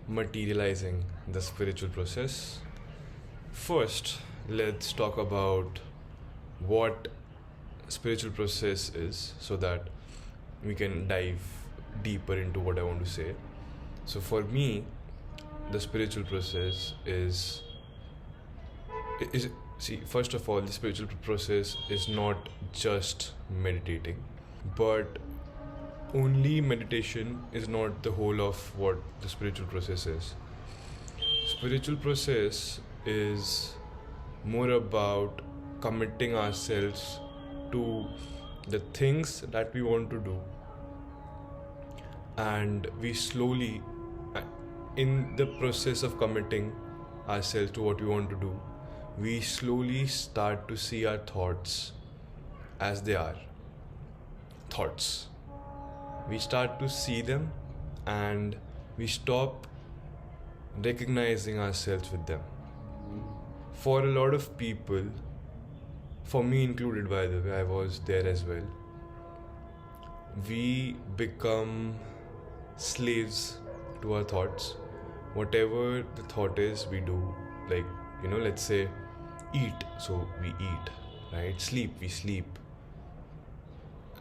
Materializing the spiritual process. First, let's talk about what spiritual process is so that we can dive deeper into what I want to say. So for me, the spiritual process is first of all, the spiritual process is not just meditating, but only meditation is not the whole of what the spiritual process is. Spiritual process is more about committing ourselves to the things that we want to do, and we slowly, in the process of committing ourselves to what we want to do, we slowly start to see our thoughts as they are thoughts. We start to see them and we stop recognizing ourselves with them. For a lot of people, for me included by the way, I was there as well, we become slaves to our thoughts. Whatever the thought is, we do. Like, let's say eat, so we eat, right? Sleep, we sleep.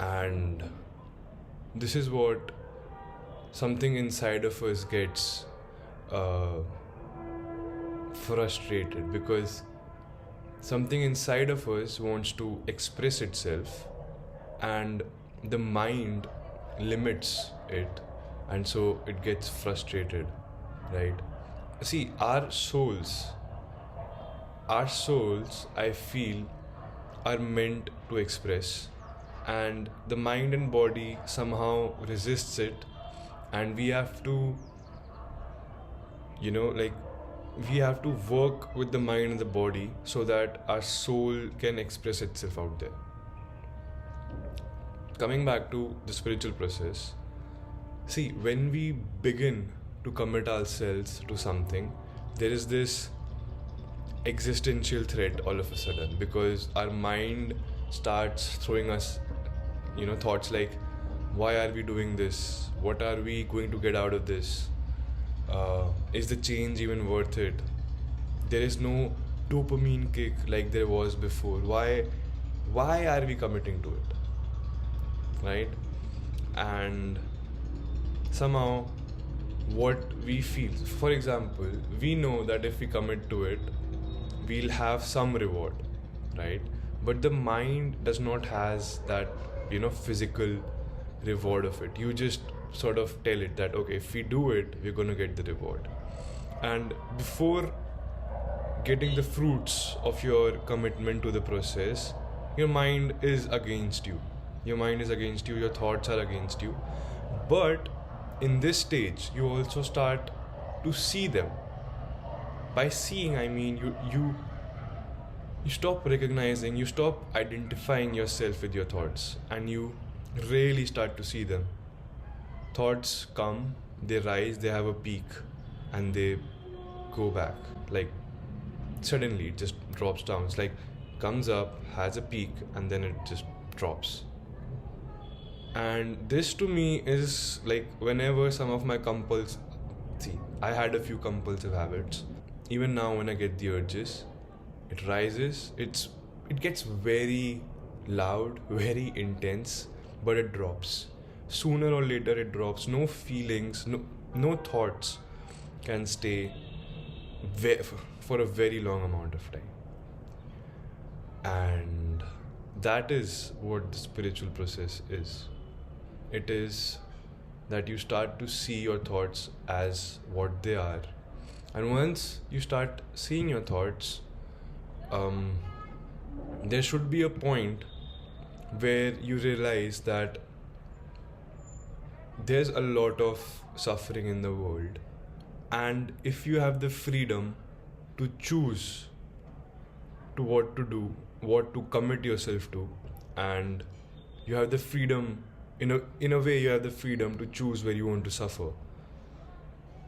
And this is what something inside of us gets frustrated, because something inside of us wants to express itself and the mind limits it, and so it gets frustrated, right? See, our souls, I feel, are meant to express, and the mind and body somehow resists it, and we have to we have to work with the mind and the body so that our soul can express itself out there. Coming back to the spiritual process, see, when we begin to commit ourselves to something, there is this existential threat all of a sudden, because our mind starts throwing us thoughts like, why are we doing this? What are we going to get out of this? Is the change even worth it? There is no dopamine kick like there was before. Why are we committing to it? Right? And somehow what we feel, for example, we know that if we commit to it, we'll have some reward, right? But the mind does not has that physical reward of it. You just sort of tell it that, okay, if we do it, we're going to get the reward. And before getting the fruits of your commitment to the process, your mind is against you. Your thoughts are against you. But in this stage, you also start to see them. By seeing, I mean you stop recognizing, you stop identifying yourself with your thoughts, and you really start to see them. Thoughts come, they rise, they have a peak, and they go back. Like, suddenly it just drops down. It's like, comes up, has a peak, and then it just drops. And this to me is like, whenever some of my I had a few compulsive habits. Even now when I get the urges, it rises, it gets very loud, very intense, but it drops. Sooner or later it drops. No feelings, no thoughts can stay for a very long amount of time. And that is what the spiritual process is. It is that you start to see your thoughts as what they are. And once you start seeing your thoughts, there should be a point where you realize that there's a lot of suffering in the world, and if you have the freedom to choose to what to do, what to commit yourself to, and you have the freedom, in a way you have the freedom to choose where you want to suffer,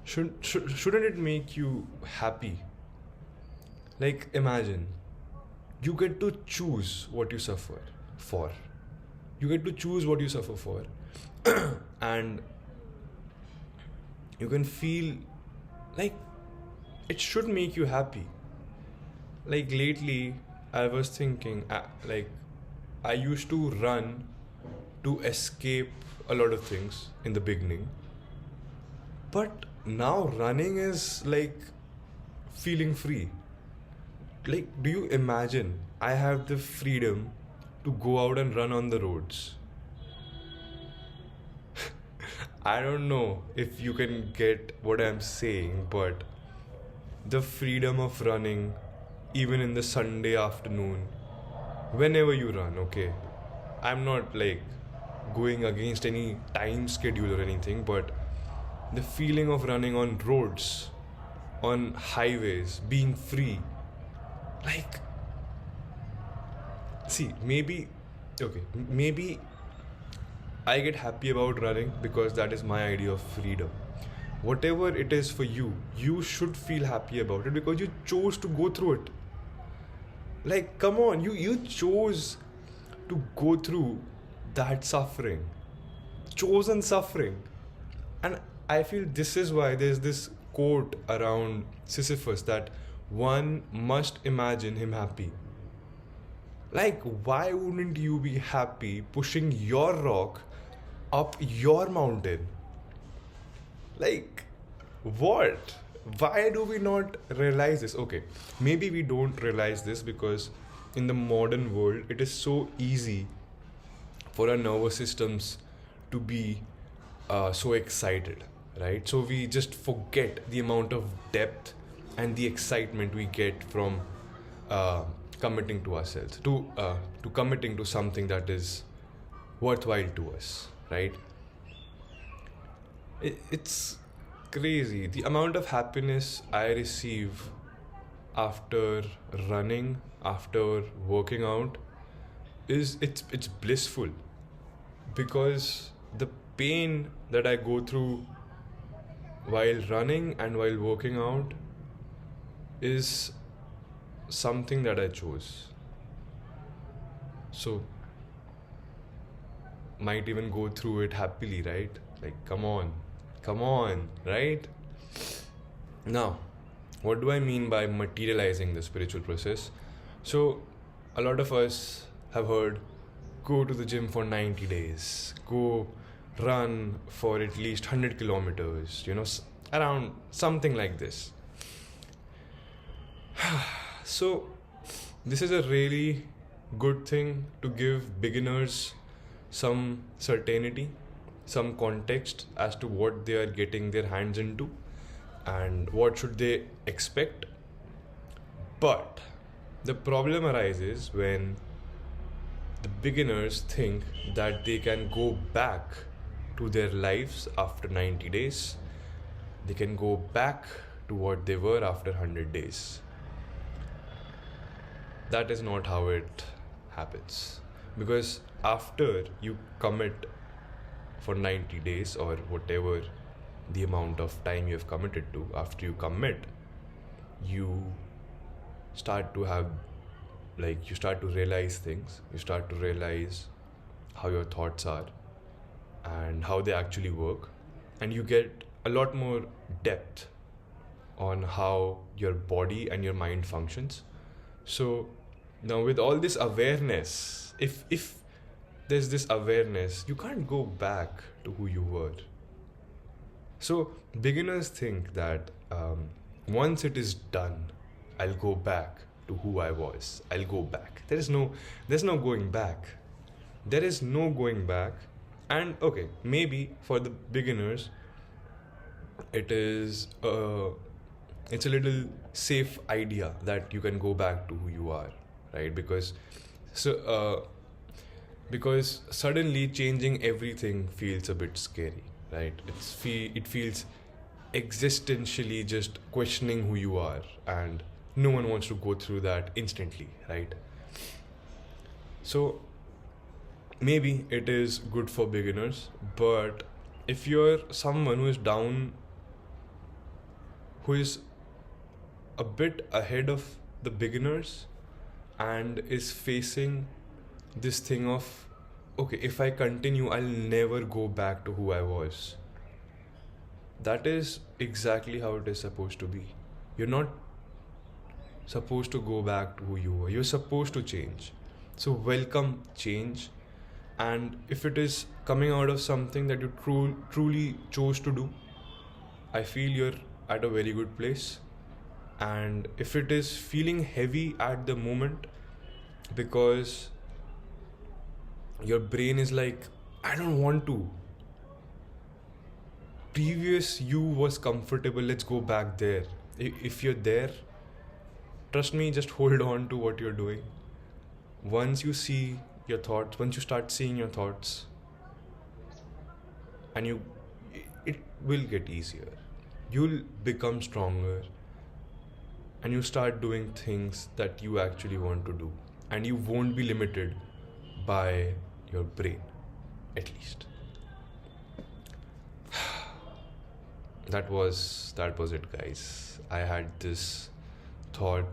shouldn't it make you happy? Like, imagine, you get to choose what you suffer for. And you can feel Like, it should make you happy. Like, lately, I was thinking, like, I used to run to escape a lot of things in the beginning, but now running is like feeling free. Like, do you imagine I have the freedom to go out and run on the roads? I don't know if you can get what I'm saying, but the freedom of running, even in the Sunday afternoon, whenever you run, okay? I'm not like going against any time schedule or anything, but the feeling of running on roads, on highways, being free, like, see, maybe I get happy about running because that is my idea of freedom. Whatever it is for you, you should feel happy about it because you chose to go through it. Like, come on, you chose to go through that suffering, chosen suffering. And I feel this is why there's this quote around Sisyphus that one must imagine him happy. Like, why wouldn't you be happy pushing your rock up your mountain? Like, what? Why do we not realize this? Okay, maybe we don't realize this because in the modern world, it is so easy for our nervous systems to be so excited, right? So we just forget the amount of depth and the excitement we get from committing to ourselves, to committing to something that is worthwhile to us, right? It's crazy the amount of happiness I receive after running, after working out, is it's blissful, because the pain that I go through while running and while working out is something that I chose. So might even go through it happily, right? Like, come on, right? Now, what do I mean by materializing the spiritual process? So, a lot of us have heard, go to the gym for 90 days, go run for at least 100 kilometers, around something like this. So, this is a really good thing to give beginners some certainty, some context as to what they are getting their hands into and what should they expect. But the problem arises when the beginners think that they can go back to their lives after 90 days. They can go back to what they were after 100 days. That is not how it happens. Because after you commit for 90 days or whatever the amount of time you have committed to, after you commit, you start to have, you start to realize things. You start to realize how your thoughts are and how they actually work. And you get a lot more depth on how your body and your mind functions. So now with all this awareness, if there's this awareness, you can't go back to who you were. So beginners think that once it is done, I'll go back to who I was. I'll go back. There's no going back. There is no going back. And okay, maybe for the beginners, it's a little safe idea that you can go back to who you are, right? Because suddenly changing everything feels a bit scary, right? It feels existentially just questioning who you are, and no one wants to go through that instantly, right? So maybe it is good for beginners, but if you're someone who is down, who is a bit ahead of the beginners and is facing this thing of, okay, if I continue, I'll never go back to who I was. that is exactly how it is supposed to be. You're not supposed to go back to who you were. You're supposed to change. So welcome change. And if it is coming out of something that you truly chose to do, I feel you're at a very good place. And if it is feeling heavy at the moment because your brain is like, I don't want to. Previous you was comfortable, let's go back there. If you're there, trust me, just hold on to what you're doing. Once you see your thoughts, once you start seeing your thoughts, and it will get easier. You'll become stronger, and you start doing things that you actually want to do, and you won't be limited by your brain, at least. That was it, guys. I had this thought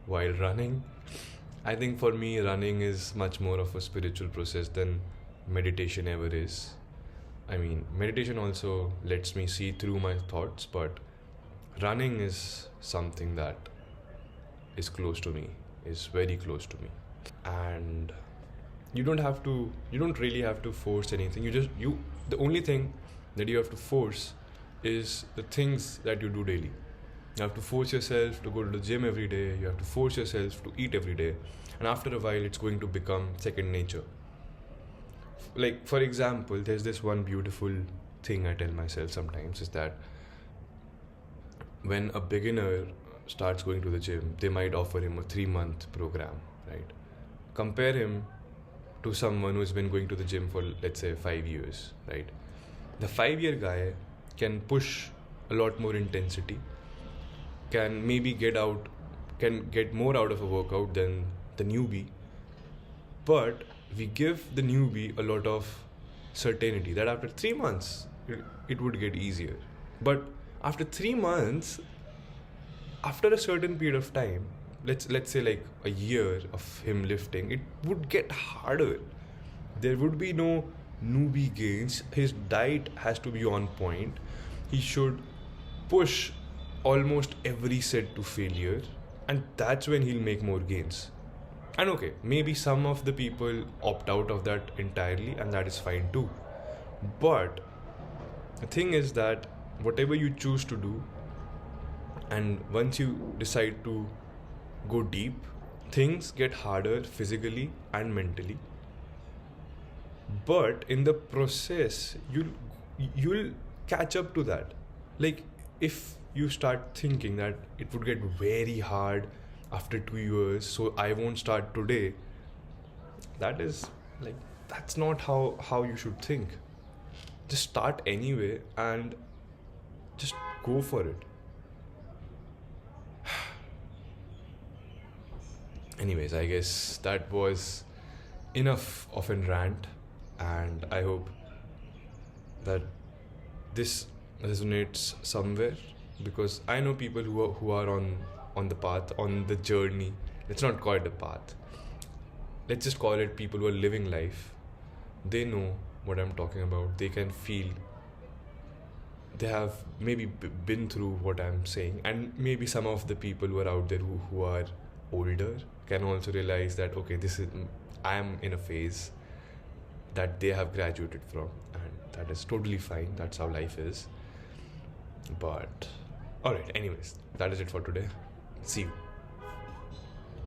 while running. I think for me, running is much more of a spiritual process than meditation ever is. I mean, meditation also lets me see through my thoughts, but running is something that is close to me, is very close to me. And you don't really have to force anything. The only thing that you have to force is the things that you do daily. You have to force yourself to go to the gym every day. You have to force yourself to eat every day. And after a while, it's going to become second nature. Like, for example, there's this one beautiful thing I tell myself sometimes is that when a beginner starts going to the gym, they might offer him a 3-month program, right? Compare him to someone who's been going to the gym for, let's say, 5 years, right? The 5-year guy can push a lot more intensity, can maybe get more out of a workout than the newbie, but we give the newbie a lot of certainty that after 3 months it would get easier. But after 3 months, after a certain period of time, let's say like a year of him lifting, it would get harder. There would be no newbie gains. His diet has to be on point. He should push almost every set to failure, and that's when he'll make more gains. And okay, maybe some of the people opt out of that entirely, and that is fine too. But the thing is that whatever you choose to do, and once you decide to go deep, things get harder physically and mentally. But in the process, you'll catch up to that. Like, if you start thinking that it would get very hard after 2 years, so I won't start today, that's not how you should think. Just start anyway and just go for it. Anyways, I guess that was enough of a rant, and I hope that this resonates somewhere, because I know people who are on the path, on the journey. Let's not call it a path. Let's just call it people who are living life. They know what I'm talking about. They can feel. They have maybe been through what I'm saying, and maybe some of the people who are out there who are older can also realize that, okay, I am in a phase that they have graduated from, and that is totally fine. That's how life is. But alright, anyways, that is it for today. See you.